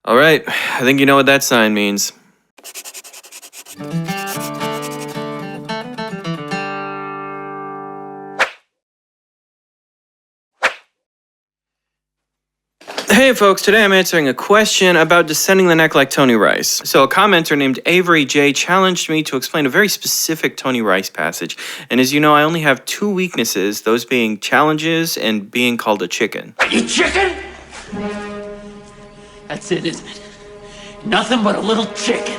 All right, I think you know what that sign means. Hey folks, today I'm answering a question about descending the neck like Tony Rice. So a commenter named Avery J challenged me to explain a very specific Tony Rice passage. And as you know, I only have two weaknesses, those being challenges and being called a chicken. You chicken? That's it, isn't it? Nothing but a little chicken.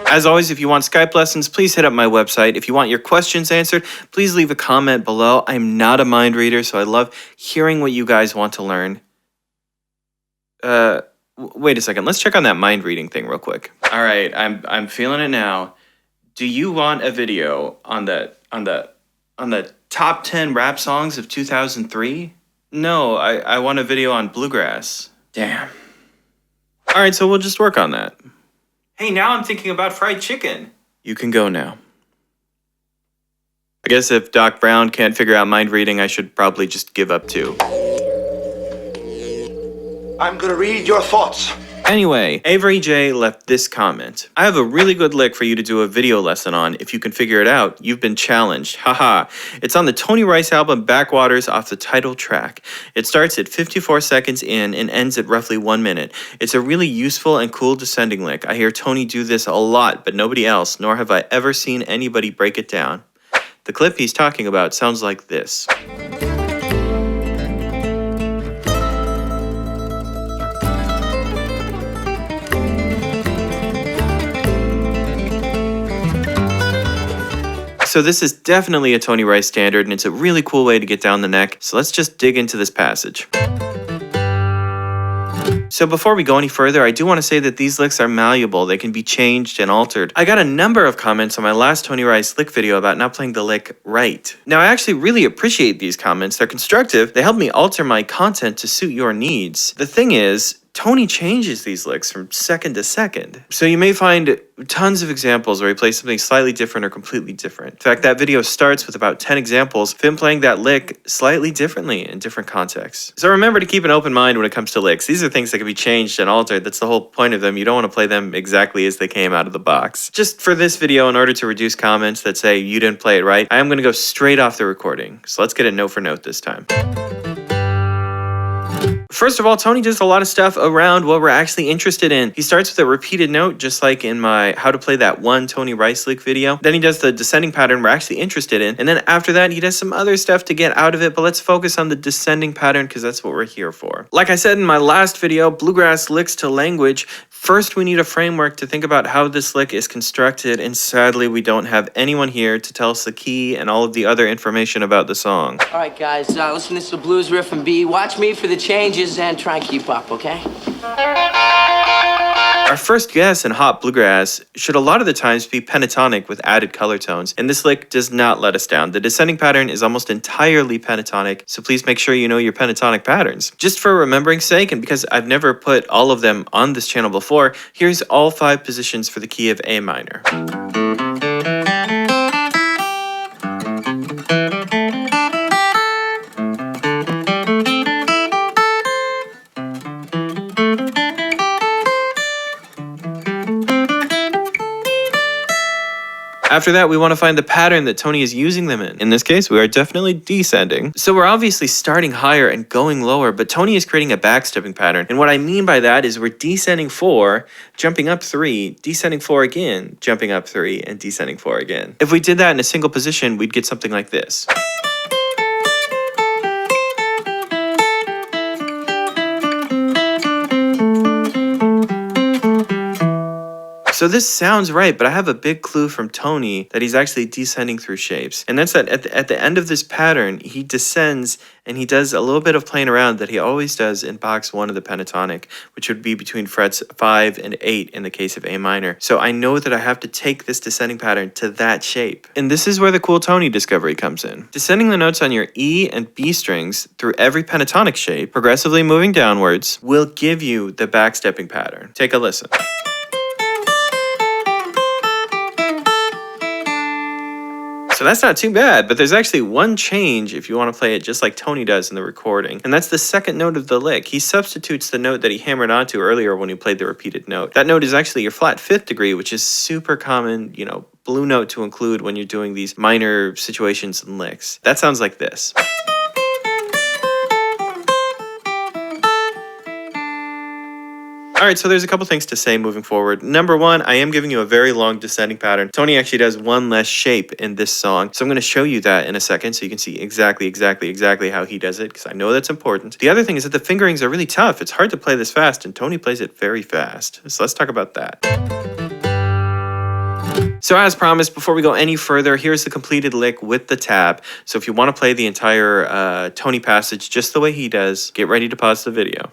As always, if you want Skype lessons, please hit up my website. If you want your questions answered, please leave a comment below. I'm not a mind reader, so I love hearing what you guys want to learn. Wait a second. Let's check on that mind reading thing real quick. All right, I'm feeling it now. Do you want a video on the top 10 rap songs of 2003? No, I want a video on Bluegrass. Damn. All right, so we'll just work on that. Hey, now I'm thinking about fried chicken. You can go now. I guess if Doc Brown can't figure out mind reading, I should probably just give up too. I'm gonna read your thoughts. Anyway, Avery J left this comment. I have a really good lick for you to do a video lesson on. If you can figure it out, you've been challenged. Haha. It's on the Tony Rice album Backwaters off the title track. It starts at 54 seconds in and ends at roughly 1 minute. It's a really useful and cool descending lick. I hear Tony do this a lot, but nobody else, nor have I ever seen anybody break it down. The clip he's talking about sounds like this. So this is definitely a Tony Rice standard, and it's a really cool way to get down the neck. So let's just dig into this passage. So before we go any further, I do want to say that these licks are malleable. They can be changed and altered. I got a number of comments on my last Tony Rice lick video about not playing the lick right. Now, I actually really appreciate these comments. They're constructive. They help me alter my content to suit your needs. The thing is, Tony changes these licks from second to second. So you may find tons of examples where he plays something slightly different or completely different. In fact, that video starts with about 10 examples of him playing that lick slightly differently in different contexts. So remember to keep an open mind when it comes to licks. These are things that can be changed and altered. That's the whole point of them. You don't want to play them exactly as they came out of the box. Just for this video, in order to reduce comments that say you didn't play it right, I am going to go straight off the recording. So let's get it note for note this time. First of all, Tony does a lot of stuff around what we're actually interested in. He starts with a repeated note, just like in my How to Play That One Tony Rice lick video. Then he does the descending pattern we're actually interested in. And then after that, he does some other stuff to get out of it, but let's focus on the descending pattern because that's what we're here for. Like I said in my last video, Bluegrass licks to language. First, we need a framework to think about how this lick is constructed, and sadly, we don't have anyone here to tell us the key and all of the other information about the song. All right, guys, listen to this blues riff and B. Watch me for the changes and try and keep up, okay? Our first guess in hot bluegrass should a lot of the times be pentatonic with added color tones, and this lick does not let us down. The descending pattern is almost entirely pentatonic, so please make sure you know your pentatonic patterns. Just for remembering's sake, and because I've never put all of them on this channel before, here's all 5 positions for the key of A minor. After that, we want to find the pattern that Tony is using them in. In this case, we are definitely descending. So we're obviously starting higher and going lower, but Tony is creating a backstepping pattern. And what I mean by that is we're descending 4, jumping up 3, descending 4 again, jumping up 3, and descending 4 again. If we did that in a single position, we'd get something like this. So this sounds right, but I have a big clue from Tony that he's actually descending through shapes. And that's that at the end of this pattern, he descends and he does a little bit of playing around that he always does in box 1 of the pentatonic, which would be between frets 5 and 8 in the case of A minor. So I know that I have to take this descending pattern to that shape. And this is where the cool Tony discovery comes in. Descending the notes on your E and B strings through every pentatonic shape, progressively moving downwards, will give you the backstepping pattern. Take a listen. So that's not too bad, but there's actually one change if you want to play it just like Tony does in the recording, and that's the second note of the lick. He substitutes the note that he hammered onto earlier when he played the repeated note. That note is actually your flat fifth degree, which is super common, blue note to include when you're doing these minor situations and licks. That sounds like this. All right, so there's a couple things to say moving forward. Number one, I am giving you a very long descending pattern. Tony actually does one less shape in this song, so I'm going to show you that in a second so you can see exactly how he does it, because I know that's important. The other thing is that the fingerings are really tough. It's hard to play this fast, and Tony plays it very fast. So let's talk about that. So as promised, before we go any further, here's the completed lick with the tab. So if you want to play the entire Tony passage just the way he does, get ready to pause the video.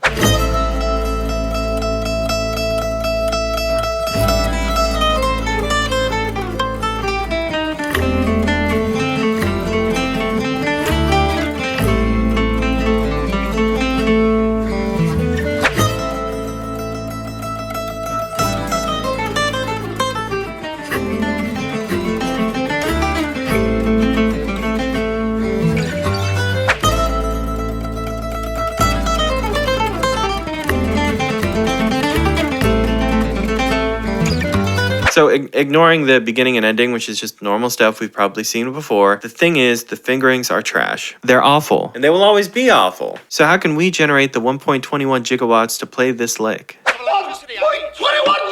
So ignoring the beginning and ending, which is just normal stuff we've probably seen before, the thing is the fingerings are trash. They're awful, and they will always be awful. So how can we generate the 1.21 gigawatts to play this lick? 1.21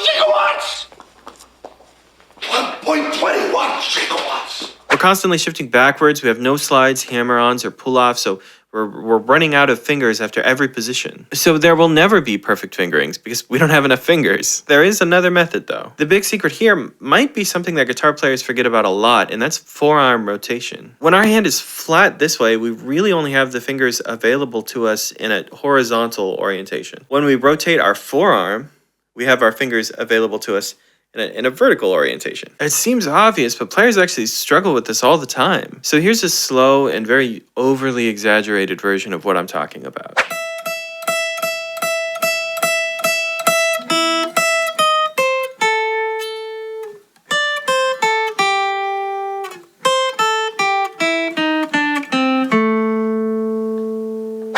gigawatts! 1.21 gigawatts! We're constantly shifting backwards. We have no slides, hammer-ons, or pull-offs, so we're running out of fingers after every position. So there will never be perfect fingerings because we don't have enough fingers. There is another method though. The big secret here might be something that guitar players forget about a lot, and that's forearm rotation. When our hand is flat this way, we really only have the fingers available to us in a horizontal orientation. When we rotate our forearm, we have our fingers available to us in a vertical orientation. It seems obvious, but players actually struggle with this all the time. So here's a slow and very overly exaggerated version of what I'm talking about.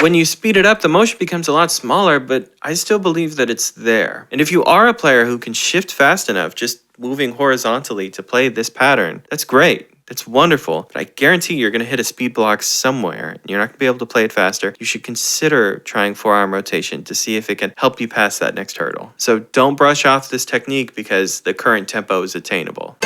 When you speed it up, the motion becomes a lot smaller, but I still believe that it's there. And if you are a player who can shift fast enough, just moving horizontally to play this pattern, that's great. That's wonderful. But I guarantee you're going to hit a speed block somewhere. You're not going to be able to play it faster. You should consider trying forearm rotation to see if it can help you pass that next hurdle. So don't brush off this technique because the current tempo is attainable.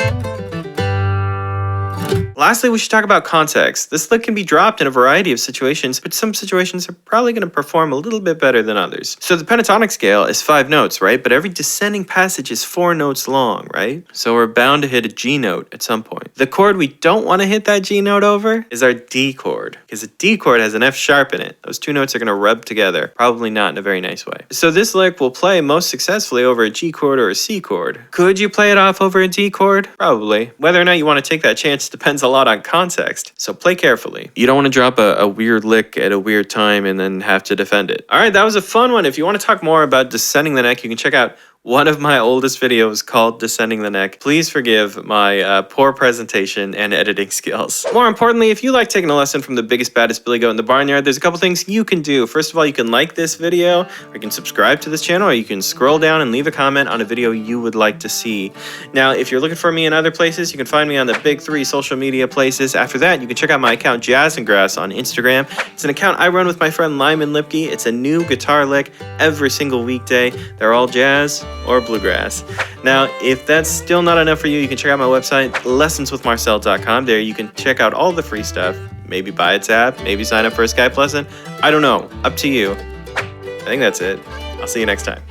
Lastly, we should talk about context. This lick can be dropped in a variety of situations, but some situations are probably going to perform a little bit better than others. So the pentatonic scale is 5 notes, right? But every descending passage is 4 notes long, right? So we're bound to hit a G note at some point. The chord we don't want to hit that G note over is our D chord, because the D chord has an F sharp in it. Those 2 notes are going to rub together, probably not in a very nice way. So this lick will play most successfully over a G chord or a C chord. Could you play it off over a D chord? Probably. Whether or not you want to take that chance depends a lot on context, so play carefully. You don't want to drop a weird lick at a weird time and then have to defend it. All right, that was a fun one. If you want to talk more about descending the neck, you can check out one of my oldest videos called Descending the Neck. Please forgive my poor presentation and editing skills. More importantly, if you like taking a lesson from the biggest, baddest Billy Goat in the barnyard, there's a couple things you can do. First of all, you can like this video, or you can subscribe to this channel, or you can scroll down and leave a comment on a video you would like to see. Now, if you're looking for me in other places, you can find me on the big 3 social media places. After that, you can check out my account Jazz and Grass on Instagram. It's an account I run with my friend Lyman Lipke. It's a new guitar lick every single weekday. They're all jazz or bluegrass. Now, if that's still not enough for you, you can check out my website, lessonswithmarcel.com. There you can check out all the free stuff. Maybe buy a tab, maybe sign up for a SKYPE lesson. I don't know. Up to you. I think that's it. I'll see you next time.